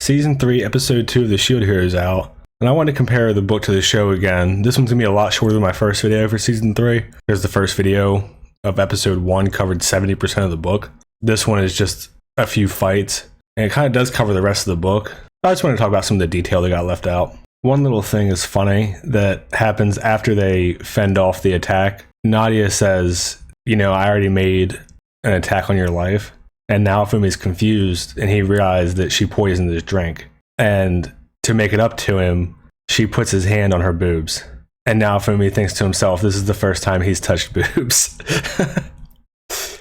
Season 3, Episode 2 of The Shield Hero is out, and I want to compare the book to the show again. This one's going to be a lot shorter than my first video for Season 3, because the first video of Episode 1 covered 70% of the book. This one is just a few fights, and it kind of does cover the rest of the book. I just want to talk about some of the detail that got left out. One little thing is funny that happens after they fend off the attack. Nadia says, you know, I already made an attack on your life. And now Fumi's confused, and he realized that she poisoned his drink. And to make it up to him, she puts his hand on her boobs. And now Fumi thinks to himself, this is the first time he's touched boobs.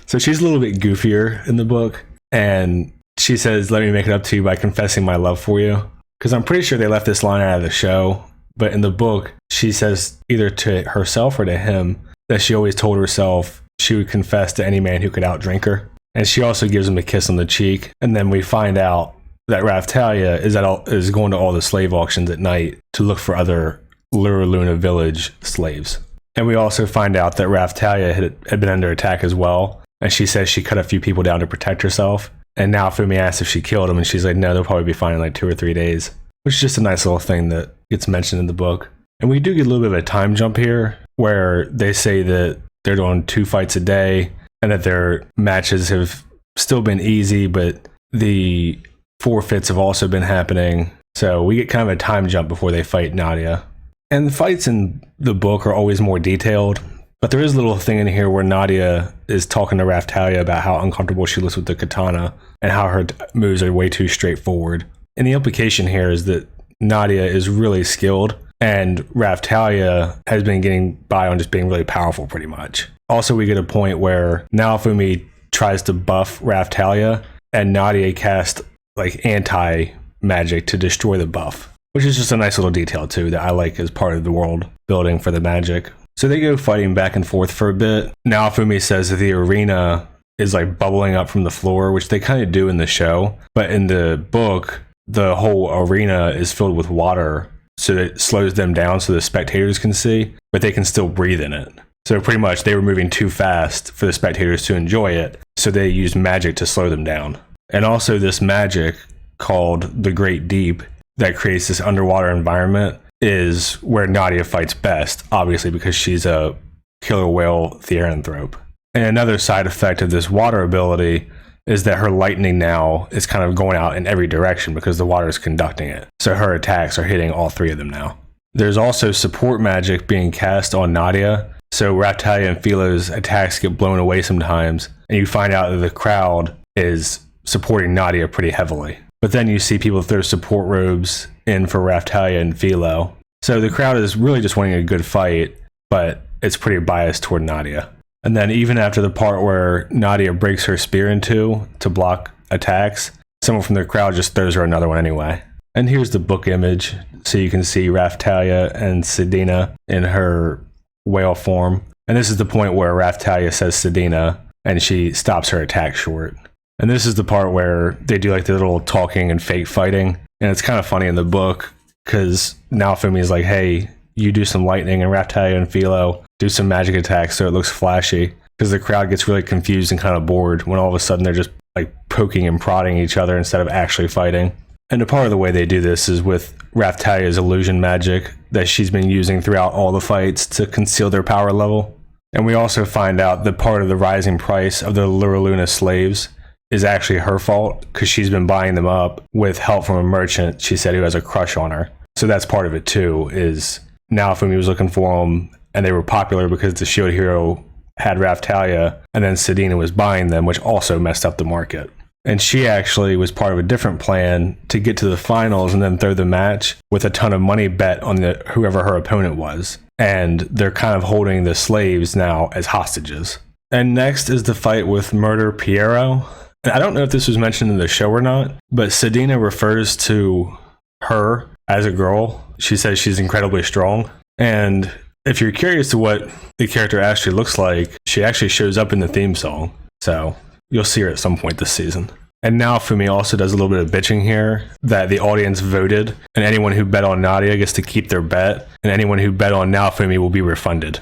So she's a little bit goofier in the book. And she says, let me make it up to you by confessing my love for you. Because I'm pretty sure they left this line out of the show. But in the book, she says either to herself or to him that she always told herself she would confess to any man who could outdrink her. And she also gives him a kiss on the cheek. And then we find out that Raftalia is going to all the slave auctions at night to look for other Luna village slaves. And we also find out that Raftalia had been under attack as well. And she says she cut a few people down to protect herself. And now Fumi asks if she killed him. And she's like, no, they'll probably be fine in like 2 or 3 days. Which is just a nice little thing that gets mentioned in the book. And we do get a little bit of a time jump here where they say that they're doing 2 fights a day. And that their matches have still been easy, but the forfeits have also been happening. So we get kind of a time jump before they fight Nadia. And the fights in the book are always more detailed, but there is a little thing in here where Nadia is talking to Raftalia about how uncomfortable she looks with the katana and how her moves are way too straightforward. And the implication here is that Nadia is really skilled and Raftalia has been getting by on just being really powerful pretty much. Also, we get a point where Naofumi tries to buff Raftalia, and Nadia casts like anti-magic to destroy the buff, which is just a nice little detail too that I like as part of the world building for the magic. So they go fighting back and forth for a bit. Naofumi says that the arena is like bubbling up from the floor, which they kind of do in the show, but in the book, the whole arena is filled with water, so it slows them down so the spectators can see, but they can still breathe in it. So pretty much they were moving too fast for the spectators to enjoy it, so they used magic to slow them down. And also this magic called the Great Deep that creates this underwater environment is where Nadia fights best, obviously because she's a killer whale theranthrope. And another side effect of this water ability is that her lightning now is kind of going out in every direction because the water is conducting it. So her attacks are hitting all 3 of them now. There's also support magic being cast on Nadia. So Raftalia and Philo's attacks get blown away sometimes, and you find out that the crowd is supporting Nadia pretty heavily. But then you see people throw support robes in for Raftalia and Philo. So the crowd is really just wanting a good fight, but it's pretty biased toward Nadia. And then even after the part where Nadia breaks her spear in 2 to block attacks, someone from the crowd just throws her another one anyway. And here's the book image, so you can see Raftalia and Sedina in her whale form. And this is the point where Raftalia says Sedina, and she stops her attack short. And this is the part where they do like the little talking and fake fighting. And it's kind of funny in the book, because Naofumi is like, hey, you do some lightning, and Raftalia and Philo do some magic attacks so it looks flashy. Because the crowd gets really confused and kind of bored when all of a sudden they're just like poking and prodding each other instead of actually fighting. And a part of the way they do this is with Raftalia's illusion magic that she's been using throughout all the fights to conceal their power level. And we also find out that part of the rising price of the Luna slaves is actually her fault because she's been buying them up with help from a merchant, she said, who has a crush on her. So that's part of it too, is Naofumi was looking for them and they were popular because the Shield Hero had Raftalia and then Sedina was buying them, which also messed up the market. And she actually was part of a different plan to get to the finals and then throw the match with a ton of money bet on whoever her opponent was. And they're kind of holding the slaves now as hostages. And next is the fight with Murder Pierro. And I don't know if this was mentioned in the show or not, but Sedina refers to her as a girl. She says she's incredibly strong. And if you're curious to what the character actually looks like, she actually shows up in the theme song. So you'll see her at some point this season. And now Fumi also does a little bit of bitching here that the audience voted, and anyone who bet on Nadia gets to keep their bet, and anyone who bet on Naofumi will be refunded.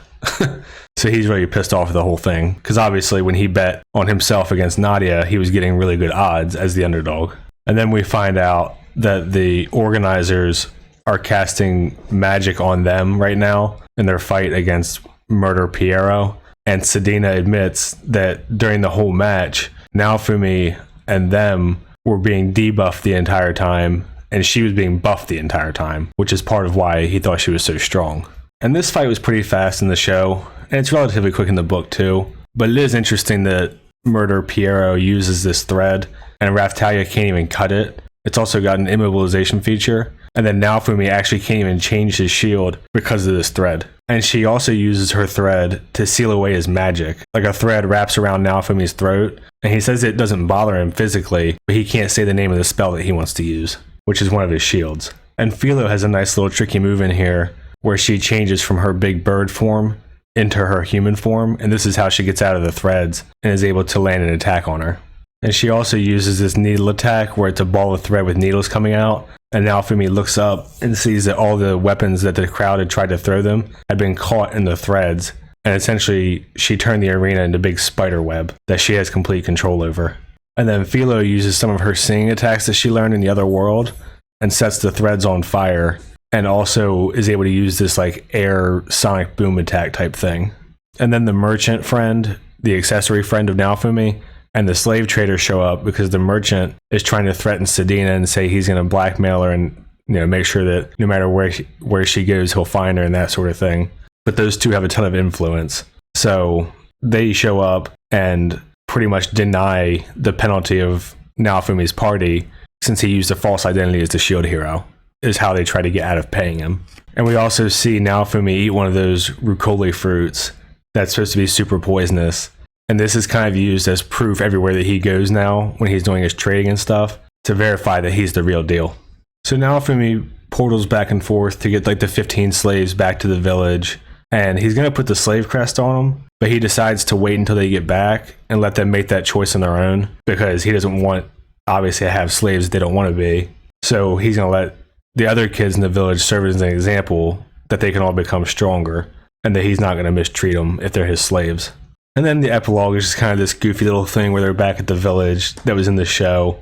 So he's really pissed off at the whole thing, because obviously when he bet on himself against Nadia, he was getting really good odds as the underdog. And then we find out that the organizers are casting magic on them right now in their fight against Murder Pierro. And Sedina admits that during the whole match, Naofumi and them were being debuffed the entire time, and she was being buffed the entire time, which is part of why he thought she was so strong. And this fight was pretty fast in the show, and it's relatively quick in the book too. But it is interesting that Murder Pierro uses this thread, and Raftalia can't even cut it. It's also got an immobilization feature, and then Naofumi actually can't even change his shield because of this thread. And she also uses her thread to seal away his magic. Like a thread wraps around Naofumi's throat, and he says it doesn't bother him physically, but he can't say the name of the spell that he wants to use, which is one of his shields. And Philo has a nice little tricky move in here where she changes from her big bird form into her human form, and this is how she gets out of the threads and is able to land an attack on her. And she also uses this needle attack where it's a ball of thread with needles coming out, and Naofumi looks up and sees that all the weapons that the crowd had tried to throw them had been caught in the threads, and essentially she turned the arena into a big spider web that she has complete control over. And then Philo uses some of her singing attacks that she learned in the other world and sets the threads on fire, and also is able to use this like air sonic boom attack type thing. And then the merchant friend, the accessory friend of Naofumi, and the slave trader show up because the merchant is trying to threaten Sedina and say he's going to blackmail her and, you know, make sure that no matter where she goes, he'll find her and that sort of thing. But those two have a ton of influence. So they show up and pretty much deny the penalty of Naofumi's party since he used a false identity as the shield hero, is how they try to get out of paying him. And we also see Naofumi eat one of those rucoli fruits that's supposed to be super poisonous. And this is kind of used as proof everywhere that he goes now when he's doing his trading and stuff to verify that he's the real deal. So Naofumi portals back and forth to get like the 15 slaves back to the village, and he's going to put the slave crest on them, but he decides to wait until they get back and let them make that choice on their own because he doesn't want, obviously, to have slaves they don't want to be. So he's going to let the other kids in the village serve as an example that they can all become stronger and that he's not going to mistreat them if they're his slaves. And then the epilogue is just kind of this goofy little thing where they're back at the village that was in the show.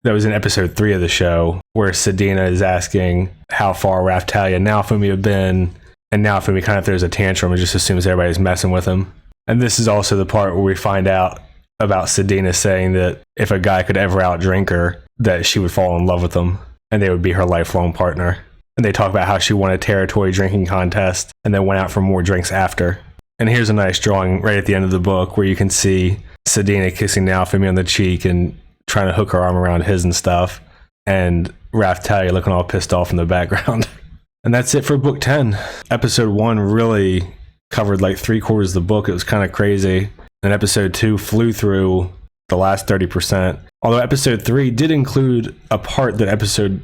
That was in episode 3 of the show, where Sedina is asking how far Raftalia and Naofumi have been, and Naofumi kind of throws a tantrum and just assumes everybody's messing with him. And this is also the part where we find out about Sedina saying that if a guy could ever outdrink her, that she would fall in love with him, and they would be her lifelong partner. And they talk about how she won a territory drinking contest, and then went out for more drinks after. And here's a nice drawing right at the end of the book where you can see Sedina kissing Naofumi on the cheek and trying to hook her arm around his and stuff, and Raftalia looking all pissed off in the background. And that's it for book 10. Episode 1 really covered like 3/4 of the book. It was kind of crazy. And episode 2 flew through the last 30%. Although episode 3 did include a part that episode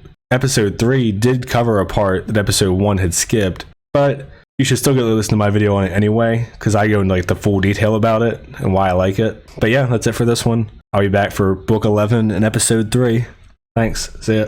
3 did cover a part that episode 1 had skipped, but you should still go listen to my video on it anyway, because I go into like the full detail about it and why I like it. But yeah, that's it for this one. I'll be back for book 11 and episode 3. Thanks. See ya.